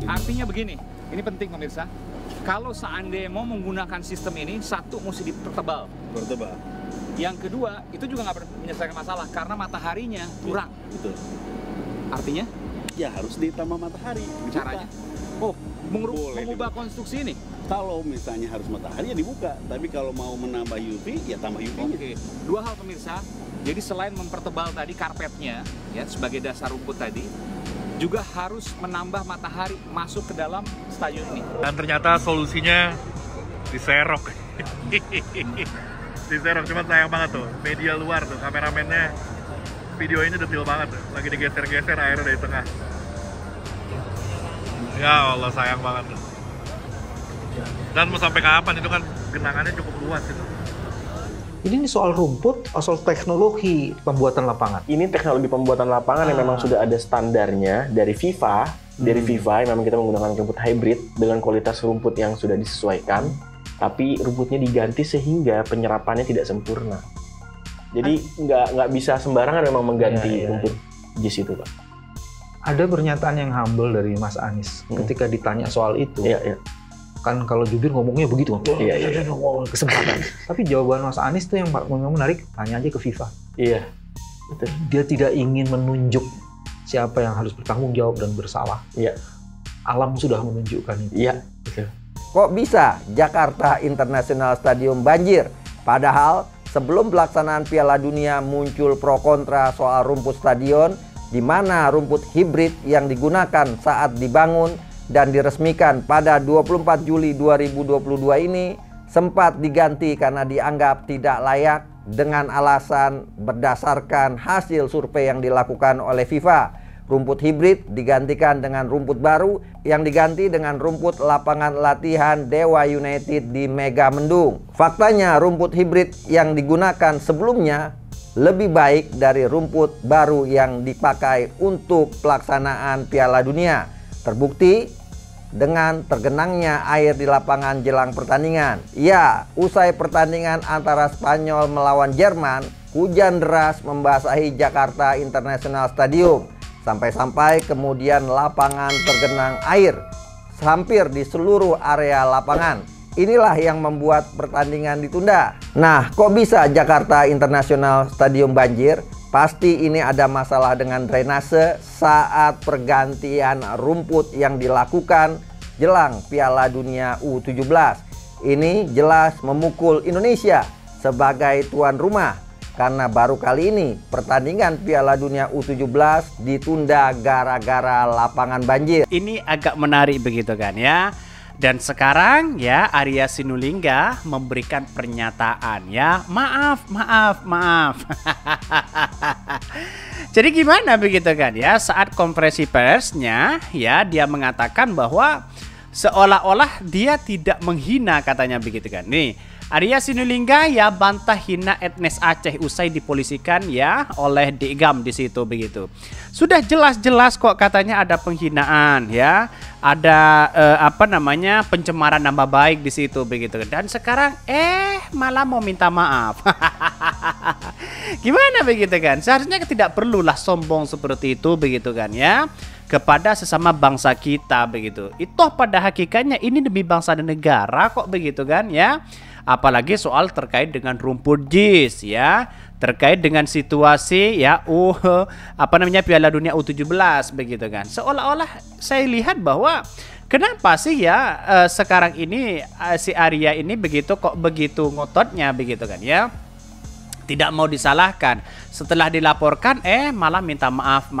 Artinya begini, ini penting pemirsa. Kalau seandainya mau menggunakan sistem ini, satu mesti dipertebal. Bertebal. Yang kedua, itu juga nggak menyelesaikan masalah karena mataharinya kurang. Betul. Artinya? Ya harus ditambah matahari. Dibuka. Caranya? Oh, mengubah konstruksi ini? Kalau misalnya harus matahari ya dibuka, tapi kalau mau menambah UV ya tambah UV-nya. Oke, dua hal pemirsa. Jadi selain mempertebal tadi karpetnya ya sebagai dasar rumput tadi, juga harus menambah matahari masuk ke dalam stadion ini. Dan ternyata solusinya diserok. Diserok, cuma sayang banget tuh. Media luar tuh, kameramennya video ini detail banget tuh. Lagi digeser-geser airnya dari tengah. Ya Allah, sayang banget tuh. Dan mau sampai kapan itu kan genangannya cukup luas itu. Ini soal rumput, soal teknologi pembuatan lapangan. Ini teknologi pembuatan lapangan yang memang sudah ada standarnya dari FIFA. Dari FIFA yang memang kita menggunakan rumput hybrid dengan kualitas rumput yang sudah disesuaikan. Tapi rumputnya diganti sehingga penyerapannya tidak sempurna. Jadi nggak bisa sembarangan memang mengganti rumput JIS itu, Pak. Ada pernyataan yang humble dari Mas Anies ketika ditanya soal itu. Kan kalau jubir ngomongnya begitu, kesempatan. Tapi jawaban Mas Anies tuh yang menarik, tanya aja ke FIFA. Iya, betul. Dia tidak ingin menunjuk siapa yang harus bertanggung jawab dan bersalah. Iya. Alam sudah menunjukkan itu. Iya, betul. Kok bisa Jakarta International Stadium banjir? Padahal sebelum pelaksanaan Piala Dunia muncul pro kontra soal rumput stadion, di mana rumput hibrid yang digunakan saat dibangun dan diresmikan pada 24 Juli 2022 ini sempat diganti karena dianggap tidak layak dengan alasan berdasarkan hasil survei yang dilakukan oleh FIFA. Rumput hibrid digantikan dengan rumput baru yang diganti dengan rumput lapangan latihan Dewa United di Mega Mendung. Faktanya rumput hibrid yang digunakan sebelumnya lebih baik dari rumput baru yang dipakai untuk pelaksanaan Piala Dunia. Terbukti dengan tergenangnya air di lapangan jelang pertandingan. Ya, usai pertandingan antara Spanyol melawan Jerman, hujan deras membasahi Jakarta International Stadium. Sampai-sampai kemudian lapangan tergenang air hampir di seluruh area lapangan. Inilah yang membuat pertandingan ditunda. Nah, kok bisa Jakarta International Stadium banjir? Pasti ini ada masalah dengan drainase saat pergantian rumput yang dilakukan jelang Piala Dunia U17. Ini jelas memukul Indonesia sebagai tuan rumah karena baru kali ini pertandingan Piala Dunia U17 ditunda gara-gara lapangan banjir. Ini agak menarik begitu kan ya. Dan sekarang ya Arya Sinulinga memberikan pernyataan ya, maaf. Jadi gimana begitu kan ya, saat konferensi persnya ya dia mengatakan bahwa seolah-olah dia tidak menghina katanya begitu kan. Nih Arya Sinulinga ya bantah hina etnis Aceh usai dipolisikan ya oleh Digam di situ begitu. Sudah jelas-jelas kok katanya ada penghinaan ya, ada pencemaran nama baik di situ begitu. Dan sekarang malah mau minta maaf. Gimana begitu kan? Seharusnya tidak perlulah sombong seperti itu begitu kan ya kepada sesama bangsa kita begitu. Itu pada hakikatnya ini demi bangsa dan negara kok begitu kan ya. Apalagi soal terkait dengan rumput JIS ya, terkait dengan situasi ya Piala Dunia U17 begitu kan. Seolah-olah saya lihat bahwa kenapa sih ya sekarang ini si Arya ini begitu ngototnya begitu kan ya. Tidak mau disalahkan. Setelah dilaporkan malah minta maaf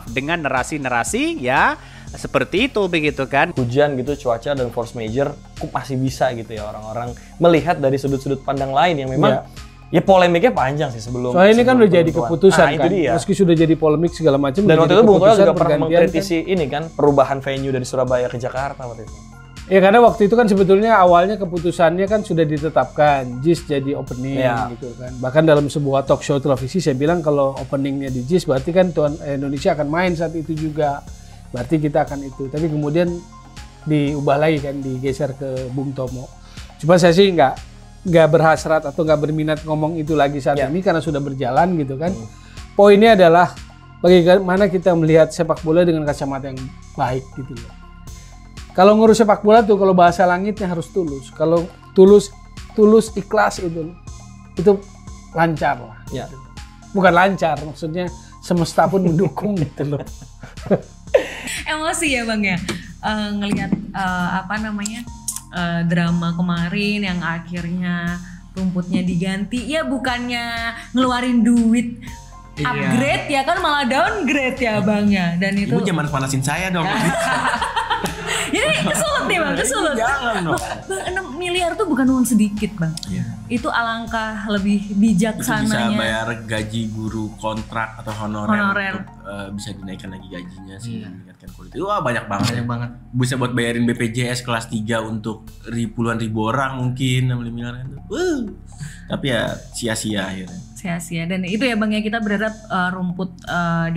dengan narasi-narasi ya seperti itu begitu kan. Hujan gitu, cuaca dan force major kok masih bisa gitu ya orang-orang melihat dari sudut-sudut pandang lain yang memang ya polemiknya panjang sih sebelum. Soalnya ini kan udah jadi keputusan kan. Itu dia. Meski sudah jadi polemik segala macam. Dan waktu itu Bung Toel juga pernah mengkritisi ini kan perubahan venue dari Surabaya ke Jakarta waktu itu. Ya karena waktu itu kan sebetulnya awalnya keputusannya kan sudah ditetapkan JIS jadi opening gitu kan. Bahkan dalam sebuah talk show televisi saya bilang kalau openingnya di JIS berarti kan tuan Indonesia akan main saat itu juga. Berarti kita akan itu. Tapi kemudian diubah lagi kan, digeser ke Bung Tomo. Cuma saya sih nggak berhasrat atau nggak berminat ngomong itu lagi saat ini karena sudah berjalan gitu kan. Poinnya adalah bagaimana kita melihat sepak bola dengan kacamata yang baik gitu loh. Kalau ngurus sepak bola tuh, kalau bahasa langitnya harus tulus. Kalau tulus ikhlas itu lancar lah. Ya. Bukan lancar, maksudnya semesta pun mendukung gitu loh. Emosi ya Bang ya, ngelihat drama kemarin yang akhirnya rumputnya diganti, ya bukannya ngeluarin duit upgrade ya kan, malah downgrade ya Bang ya. Dan itu Ibu jangan panasin saya dong. Ini kesulut nih Bang, kesulut. Jangan dong. Bang, 6 miliar tuh bukan uang sedikit Bang. Itu alangkah lebih bijaksananya. Itu bisa bayar gaji guru kontrak atau honorer. Untuk, bisa dinaikkan lagi gajinya sih, meningkatkan kualitas. Wah banyak banget. Bisa buat bayarin BPJS kelas 3 untuk puluhan ribu orang mungkin 6 miliar itu. Tapi ya sia-sia akhirnya. Sia-sia, dan itu ya Bang ya, kita berharap rumput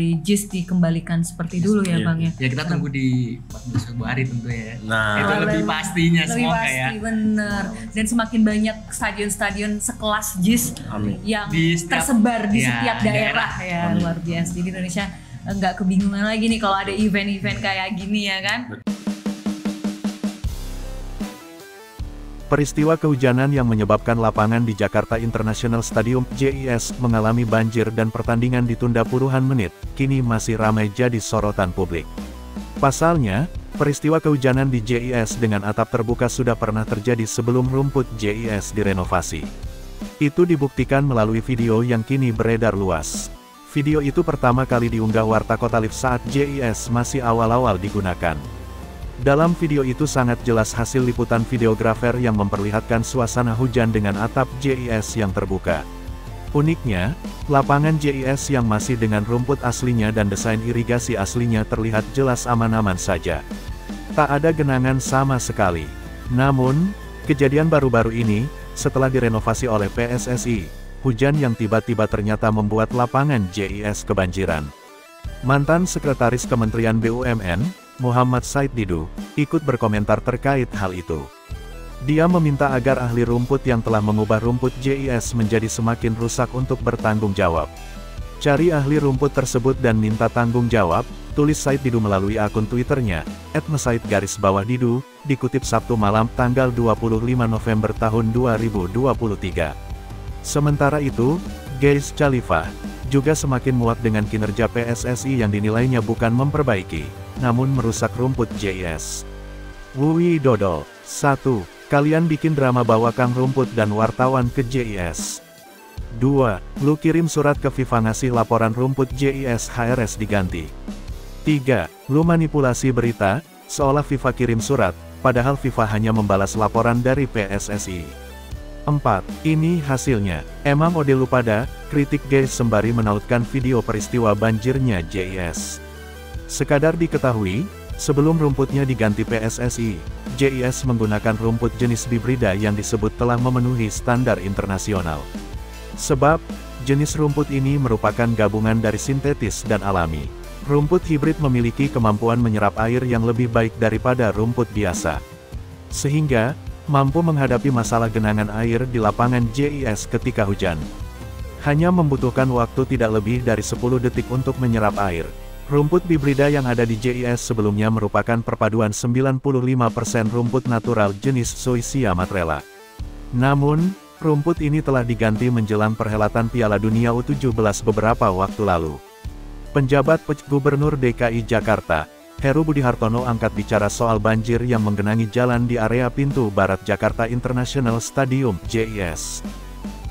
di JIS dikembalikan seperti dulu ya Bang ya. Ya kita tunggu di 14 Februari tentu ya. Nah, itu lebih pastinya semoga ya. Bener. Dan semakin banyak stadion-stadion sekelas JIS yang setiap, tersebar di setiap daerah ya. Luar biasa. Jadi Indonesia nggak kebingungan lagi nih kalau ada event-event kayak gini ya kan. Peristiwa kehujanan yang menyebabkan lapangan di Jakarta International Stadium (JIS) mengalami banjir dan pertandingan ditunda puluhan menit, kini masih ramai jadi sorotan publik. Pasalnya, peristiwa kehujanan di JIS dengan atap terbuka sudah pernah terjadi sebelum rumput JIS direnovasi. Itu dibuktikan melalui video yang kini beredar luas. Video itu pertama kali diunggah Warta Kota Live saat JIS masih awal-awal digunakan. Dalam video itu sangat jelas hasil liputan videografer yang memperlihatkan suasana hujan dengan atap JIS yang terbuka. Uniknya, lapangan JIS yang masih dengan rumput aslinya dan desain irigasi aslinya terlihat jelas aman-aman saja. Tak ada genangan sama sekali. Namun, kejadian baru-baru ini, setelah direnovasi oleh PSSI, hujan yang tiba-tiba ternyata membuat lapangan JIS kebanjiran. Mantan Sekretaris Kementerian BUMN, Muhammad Said Didu, ikut berkomentar terkait hal itu. Dia meminta agar ahli rumput yang telah mengubah rumput JIS menjadi semakin rusak untuk bertanggung jawab. Cari ahli rumput tersebut dan minta tanggung jawab, tulis Said Didu melalui akun Twitternya, @mesaid_didu, dikutip Sabtu malam tanggal 25 November tahun 2023. Sementara itu, Gays Khalifah juga semakin muak dengan kinerja PSSI yang dinilainya bukan memperbaiki, namun merusak rumput JIS. Wuwi Dodol, 1. Kalian bikin drama bawa Kang Rumput dan wartawan ke JIS. 2. Lu kirim surat ke FIFA ngasih laporan rumput JIS HRS diganti. 3. Lu manipulasi berita, seolah FIFA kirim surat, padahal FIFA hanya membalas laporan dari PSSI. 4. Ini hasilnya. Emang ode lu pada, kritik Gays sembari menautkan video peristiwa banjirnya JIS. Sekadar diketahui, sebelum rumputnya diganti PSSI, JIS menggunakan rumput jenis bibrida yang disebut telah memenuhi standar internasional. Sebab, jenis rumput ini merupakan gabungan dari sintetis dan alami. Rumput hibrid memiliki kemampuan menyerap air yang lebih baik daripada rumput biasa. Sehingga, mampu menghadapi masalah genangan air di lapangan JIS ketika hujan. Hanya membutuhkan waktu tidak lebih dari 10 detik untuk menyerap air. Rumput bibrida yang ada di JIS sebelumnya merupakan perpaduan 95% rumput natural jenis Zoysia matrela. Namun, rumput ini telah diganti menjelang perhelatan Piala Dunia U17 beberapa waktu lalu. Penjabat Gubernur DKI Jakarta, Heru Budi Hartono angkat bicara soal banjir yang menggenangi jalan di area pintu barat Jakarta International Stadium JIS.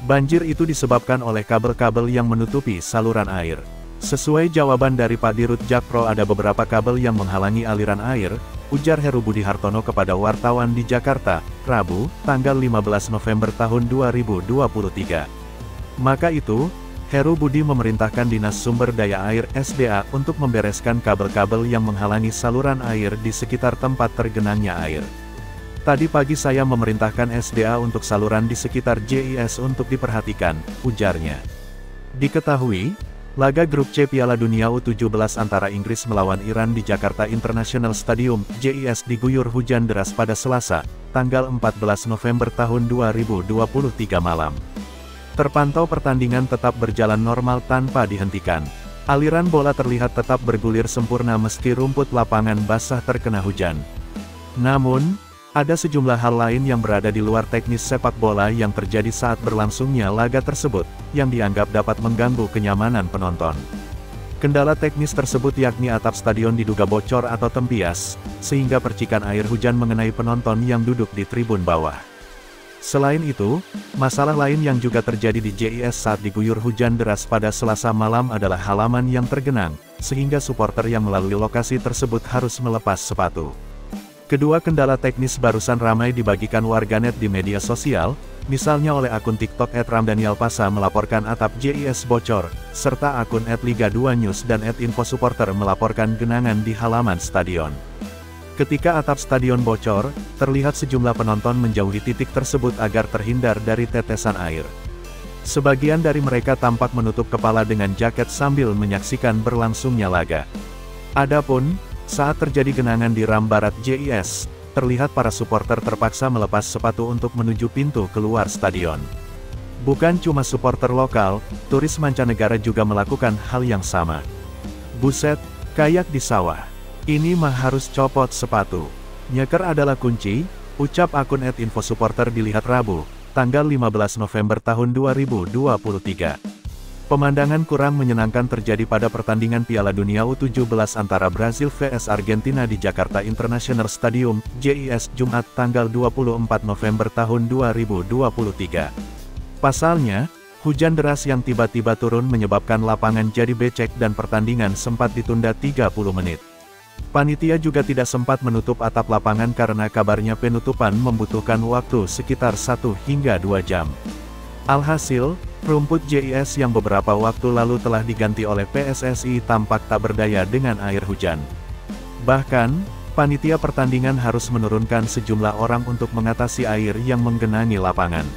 Banjir itu disebabkan oleh kabel-kabel yang menutupi saluran air. Sesuai jawaban dari Pak Dirut Jakpro, ada beberapa kabel yang menghalangi aliran air, ujar Heru Budi Hartono kepada wartawan di Jakarta, Rabu, tanggal 15 November tahun 2023. Maka itu, Heru Budi memerintahkan Dinas Sumber Daya Air (SDA) untuk membereskan kabel-kabel yang menghalangi saluran air di sekitar tempat tergenangnya air. Tadi pagi saya memerintahkan SDA untuk saluran di sekitar JIS untuk diperhatikan, ujarnya. Diketahui, laga grup C Piala Dunia U17 antara Inggris melawan Iran di Jakarta International Stadium JIS diguyur hujan deras pada Selasa, tanggal 14 November tahun 2023 malam. Terpantau pertandingan tetap berjalan normal tanpa dihentikan. Aliran bola terlihat tetap bergulir sempurna meski rumput lapangan basah terkena hujan. Namun, ada sejumlah hal lain yang berada di luar teknis sepak bola yang terjadi saat berlangsungnya laga tersebut, yang dianggap dapat mengganggu kenyamanan penonton. Kendala teknis tersebut yakni atap stadion diduga bocor atau tempias, sehingga percikan air hujan mengenai penonton yang duduk di tribun bawah. Selain itu, masalah lain yang juga terjadi di JIS saat diguyur hujan deras pada Selasa malam adalah halaman yang tergenang, sehingga supporter yang melalui lokasi tersebut harus melepas sepatu. Kedua kendala teknis barusan ramai dibagikan warganet di media sosial, misalnya oleh akun TikTok @ramdanielpasa melaporkan atap JIS bocor, serta akun @Liga2News dan @infosupporter melaporkan genangan di halaman stadion. Ketika atap stadion bocor, terlihat sejumlah penonton menjauhi titik tersebut agar terhindar dari tetesan air. Sebagian dari mereka tampak menutup kepala dengan jaket sambil menyaksikan berlangsungnya laga. Adapun, saat terjadi genangan di ram barat JIS, terlihat para supporter terpaksa melepas sepatu untuk menuju pintu keluar stadion. Bukan cuma supporter lokal, turis mancanegara juga melakukan hal yang sama. Buset, kayak di sawah. Ini mah harus copot sepatu. Nyeker adalah kunci, ucap akun @infosupporter dilihat Rabu, tanggal 15 November tahun 2023. Pemandangan kurang menyenangkan terjadi pada pertandingan Piala Dunia U17 antara Brazil vs Argentina di Jakarta International Stadium, JIS, Jumat tanggal 24 November tahun 2023. Pasalnya, hujan deras yang tiba-tiba turun menyebabkan lapangan jadi becek dan pertandingan sempat ditunda 30 menit. Panitia juga tidak sempat menutup atap lapangan karena kabarnya penutupan membutuhkan waktu sekitar 1 hingga 2 jam. Alhasil, rumput JIS yang beberapa waktu lalu telah diganti oleh PSSI tampak tak berdaya dengan air hujan. Bahkan, panitia pertandingan harus menurunkan sejumlah orang untuk mengatasi air yang menggenangi lapangan.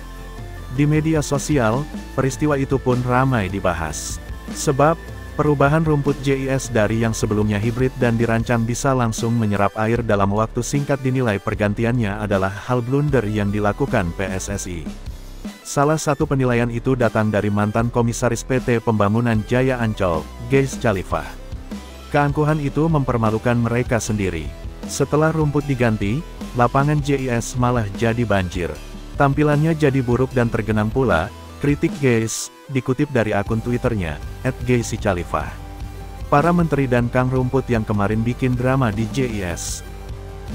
Di media sosial, peristiwa itu pun ramai dibahas. Sebab, perubahan rumput JIS dari yang sebelumnya hibrid dan dirancang bisa langsung menyerap air dalam waktu singkat dinilai pergantiannya adalah hal blunder yang dilakukan PSSI. Salah satu penilaian itu datang dari mantan Komisaris PT Pembangunan Jaya Ancol, Geis Califah. Keangkuhan itu mempermalukan mereka sendiri. Setelah rumput diganti, lapangan JIS malah jadi banjir. Tampilannya jadi buruk dan tergenang pula, kritik Geis, dikutip dari akun Twitternya, @geisicalifah. Para menteri dan kang rumput yang kemarin bikin drama di JIS.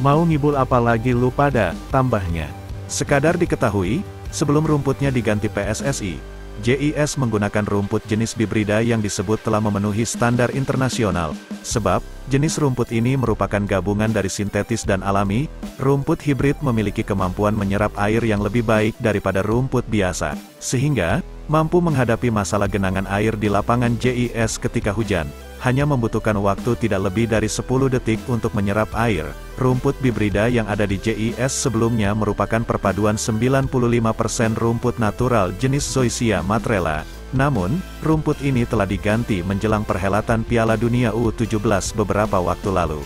Mau ngibul apa lagi lu pada, tambahnya. Sekadar diketahui, sebelum rumputnya diganti PSSI, JIS menggunakan rumput jenis bibrida yang disebut telah memenuhi standar internasional, sebab, jenis rumput ini merupakan gabungan dari sintetis dan alami. Rumput hibrid memiliki kemampuan menyerap air yang lebih baik daripada rumput biasa, sehingga, mampu menghadapi masalah genangan air di lapangan JIS ketika hujan, hanya membutuhkan waktu tidak lebih dari 10 detik untuk menyerap air. Rumput bibrida yang ada di JIS sebelumnya merupakan perpaduan 95% rumput natural jenis Zoysia matrela. Namun, rumput ini telah diganti menjelang perhelatan Piala Dunia U17 beberapa waktu lalu.